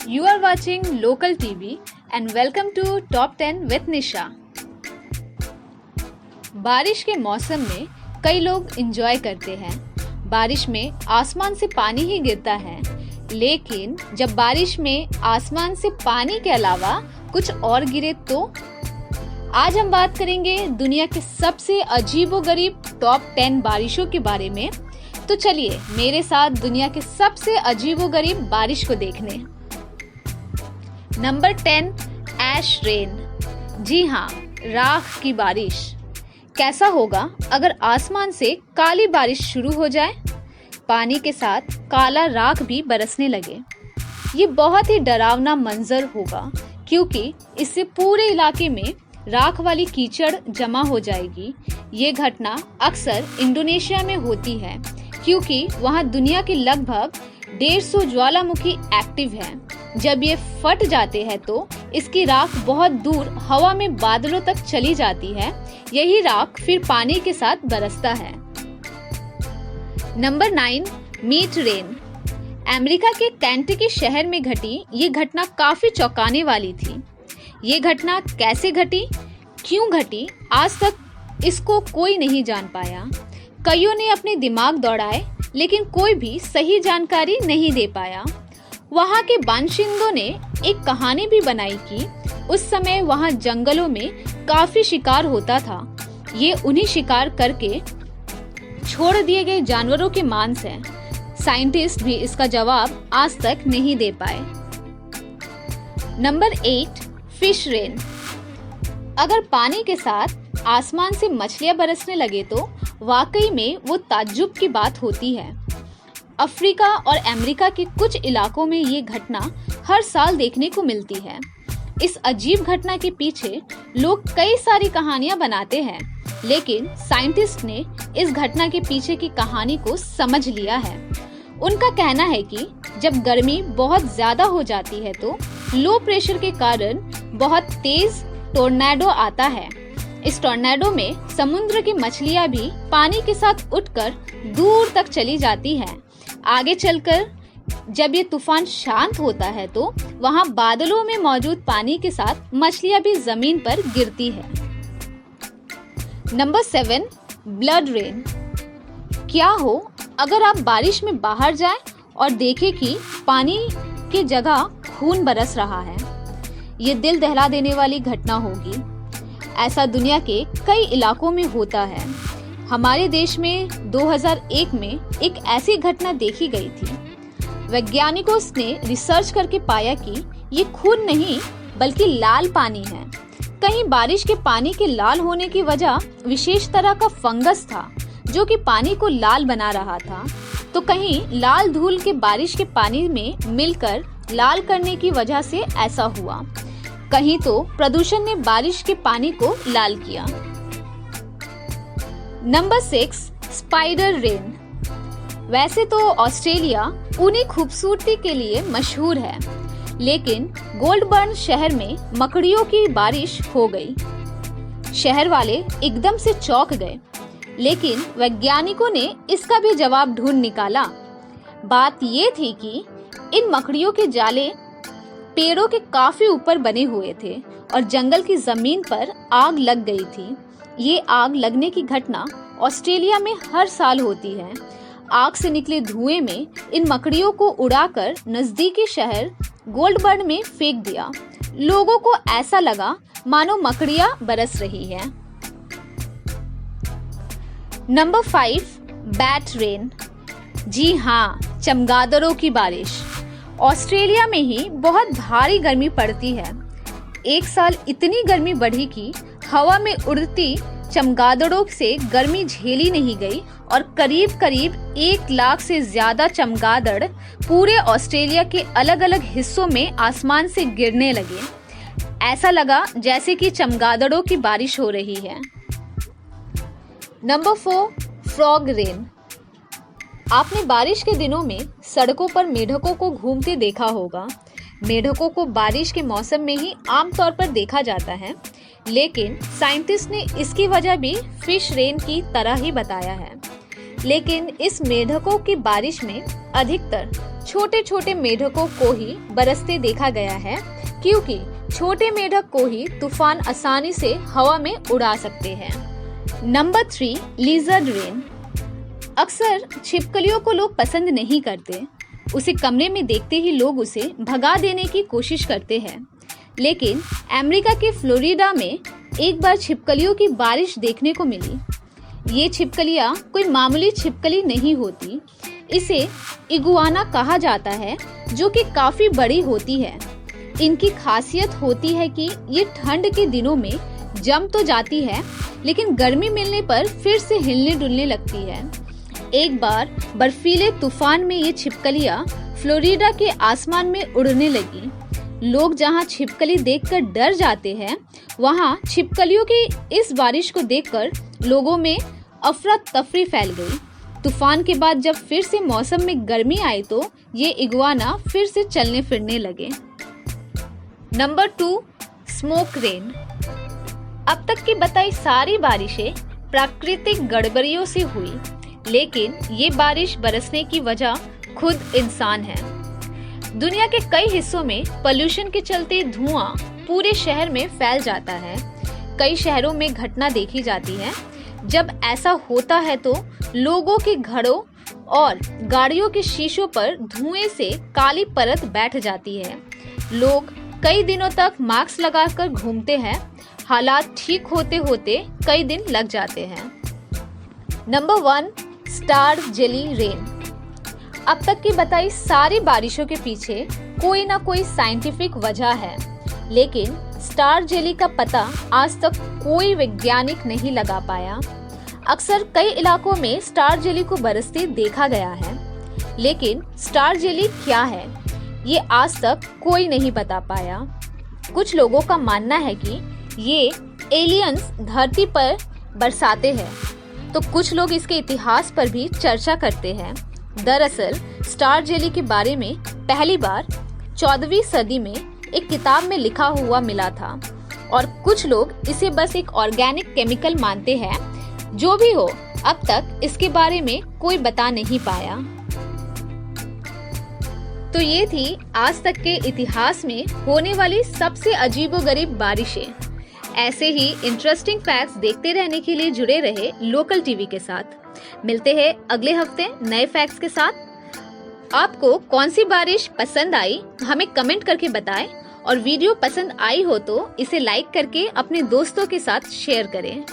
You are watching Local TV and welcome to Top 10 with निशा। बारिश के मौसम में कई लोग एंजॉय करते हैं। बारिश में आसमान से पानी ही गिरता है, लेकिन जब बारिश में आसमान से पानी के अलावा कुछ और गिरे तो आज हम बात करेंगे दुनिया के सबसे अजीबोगरीब टॉप 10 बारिशों के बारे में। तो चलिए मेरे साथ दुनिया के सबसे अजीबोगरीब बारिश को देखने। नंबर 10, ऐश रेन। जी हाँ, राख की बारिश। कैसा होगा अगर आसमान से काली बारिश शुरू हो जाए, पानी के साथ काला राख भी बरसने लगे। ये बहुत ही डरावना मंजर होगा, क्योंकि इससे पूरे इलाके में राख वाली कीचड़ जमा हो जाएगी। ये घटना अक्सर इंडोनेशिया में होती है, क्योंकि वहाँ दुनिया के लगभग 150 ज्वालामुखी एक्टिव हैं। जब ये फट जाते हैं तो इसकी राख बहुत दूर हवा में बादलों तक चली जाती है। यही राख फिर पानी के साथ बरसता है। Number 9, meat rain. अमेरिका के केंटकी शहर में घटी ये घटना काफी चौंकाने वाली थी। ये घटना कैसे घटी, क्यों घटी, आज तक इसको कोई नहीं जान पाया। कईयों ने अपने दिमाग दौड़ाए, लेकिन कोई भी सही जानकारी नहीं दे पाया। वहाँ के बाशिंदों ने एक कहानी भी बनाई कि उस समय वहाँ जंगलों में काफी शिकार होता था। ये उन्हीं शिकार करके छोड़ दिए गए जानवरों के मांस हैं। साइंटिस्ट भी इसका जवाब आज तक नहीं दे पाए। Number 8, fish rain. अगर पानी के साथ आसमान से मछलियां बरसने लगे तो वाकई में वो ताज्जुब की बात होती है। अफ्रीका और अमेरिका के कुछ इलाकों में ये घटना हर साल देखने को मिलती है। इस अजीब घटना के पीछे लोग कई सारी कहानियां बनाते हैं, लेकिन साइंटिस्ट ने इस घटना के पीछे की कहानी को समझ लिया है। उनका कहना है कि जब गर्मी बहुत ज्यादा हो जाती है तो लो प्रेशर के कारण बहुत तेज टोर्नेडो आता है। इस टोर्नेडो में समुद्र की मछलियां भी पानी के साथ उठकर दूर तक चली जाती हैं। आगे चलकर जब ये तूफान शांत होता है तो वहां बादलों में मौजूद पानी के साथ मछलियां भी जमीन पर गिरती है। Number 7, blood rain. क्या हो अगर आप बारिश में बाहर जाएं और देखें कि पानी की जगह खून बरस रहा है। ये दिल दहला देने वाली घटना होगी। ऐसा दुनिया के कई इलाकों में होता है। हमारे देश में 2001 में एक ऐसी घटना देखी गई थी। वैज्ञानिकों ने रिसर्च करके पाया कि ये खून नहीं बल्कि लाल पानी है। कहीं बारिश के पानी के लाल होने की वजह विशेष तरह का फंगस था, जो कि पानी को लाल बना रहा था, तो कहीं लाल धूल के बारिश के पानी में मिलकर लाल करने की वजह से ऐसा हुआ। कहीं तो प्रदूषण ने बारिश के पानी को लाल किया। Number 6, spider rain. वैसे तो ऑस्ट्रेलिया ऊनी खूबसूरती के लिए मशहूर है, लेकिन गोल्डबर्न शहर में मकड़ियों की बारिश हो गई। शहर वाले एकदम से चौंक गए, लेकिन वैज्ञानिकों ने इसका भी जवाब ढूंढ निकाला। बात ये थी कि इन मकड़ियों के जाले पेड़ों के काफी ऊपर बने हुए थे और जंगल की जमीन पर आग लग गई थी। ये आग लगने की घटना ऑस्ट्रेलिया में हर साल होती है। आग से निकले धुएं में इन मकड़ियों को उड़ाकर नजदीकी शहर गोल्डबर्न में फेंक दिया। लोगों को ऐसा लगा मानो मकड़ियां बरस रही हैं। Number 5, bat rain. जी हाँ, चमगादड़ों की बारिश। ऑस्ट्रेलिया में ही बहुत भारी गर्मी पड़ती है। एक साल इतनी गर्मी बढ़ी कि हवा में उड़ती चमगादड़ों से गर्मी झेली नहीं गई और करीब करीब 1 लाख से ज्यादा चमगादड़ पूरे ऑस्ट्रेलिया के अलग अलग हिस्सों में आसमान से गिरने लगे। ऐसा लगा जैसे कि चमगादड़ों की बारिश हो रही है। Number 4, frog rain. आपने बारिश के दिनों में सड़कों पर मेढकों को घूमते देखा होगा। मेढकों को बारिश के मौसम में ही आमतौर पर देखा जाता है, लेकिन साइंटिस्ट ने इसकी वजह भी फिश रेन की तरह ही बताया है। लेकिन इस मेढकों की बारिश में अधिकतर छोटे छोटे मेढकों को ही बरसते देखा गया है, क्योंकि छोटे मेढक को ही तूफान आसानी से हवा में उड़ा सकते हैं। Number 3, lizard rain. अक्सर छिपकलियों को लोग पसंद नहीं करते। उसे कमरे में देखते ही लोग उसे भगा देने की कोशिश करते हैं। लेकिन अमेरिका के फ्लोरिडा में एक बार छिपकलियों की बारिश देखने को मिली। ये छिपकलियां कोई मामूली छिपकली नहीं होती। इसे इगुआना कहा जाता है, जो कि काफी बड़ी होती है। इनकी खासियत होती है कि ये ठंड के दिनों में जम तो जाती है, लेकिन गर्मी मिलने पर फिर से हिलने डुलने लगती है। एक बार बर्फीले तूफान में ये छिपकलियां फ्लोरिडा के आसमान में उड़ने लगी। लोग जहां छिपकली देखकर डर जाते हैं, वहां छिपकलियों की इस बारिश को देखकर लोगों में अफरा तफरी फैल गई। तूफान के बाद जब फिर से मौसम में गर्मी आई तो ये इगुआना फिर से चलने फिरने लगे। Number 2, smoke rain. अब तक की बताई सारी बारिशें प्राकृतिक गड़बड़ियों से हुई, लेकिन ये बारिश बरसने की वजह खुद इंसान है। दुनिया के कई हिस्सों में पोल्यूशन के चलते धुआं पूरे शहर में फैल जाता है। कई शहरों में घटना देखी जाती है। जब ऐसा होता है तो लोगों के घरों और गाड़ियों के शीशों पर धुएं से काली परत बैठ जाती है। लोग कई दिनों तक मास्क लगाकर घूमते हैं। हालात ठीक होते होते कई दिन लग जाते हैं। Number 1, star jelly rain. अब तक की बताई सारी बारिशों के पीछे कोई ना कोई साइंटिफिक वजह है, लेकिन स्टार जेली का पता आज तक कोई वैज्ञानिक नहीं लगा पाया। अक्सर कई इलाकों में स्टार जेली को बरसते देखा गया है, लेकिन स्टार जेली क्या है ये आज तक कोई नहीं बता पाया। कुछ लोगों का मानना है कि ये एलियंस धरती पर बरसाते हैं, तो कुछ लोग इसके इतिहास पर भी चर्चा करते हैं। दरअसल स्टार जेली के बारे में पहली बार 14वीं सदी में एक किताब में लिखा हुआ मिला था, और कुछ लोग इसे बस एक ऑर्गेनिक केमिकल मानते हैं। जो भी हो, अब तक इसके बारे में कोई बता नहीं पाया। तो ये थी आज तक के इतिहास में होने वाली सबसे अजीबोगरीब बारिशें। ऐसे ही इंटरेस्टिंग फैक्ट्स देखते रहने के लिए जुड़े रहे लोकल टीवी के साथ। मिलते हैं अगले हफ्ते नए फैक्ट्स के साथ। आपको कौन सी बारिश पसंद आई हमें कमेंट करके बताएं, और वीडियो पसंद आई हो तो इसे लाइक करके अपने दोस्तों के साथ शेयर करें।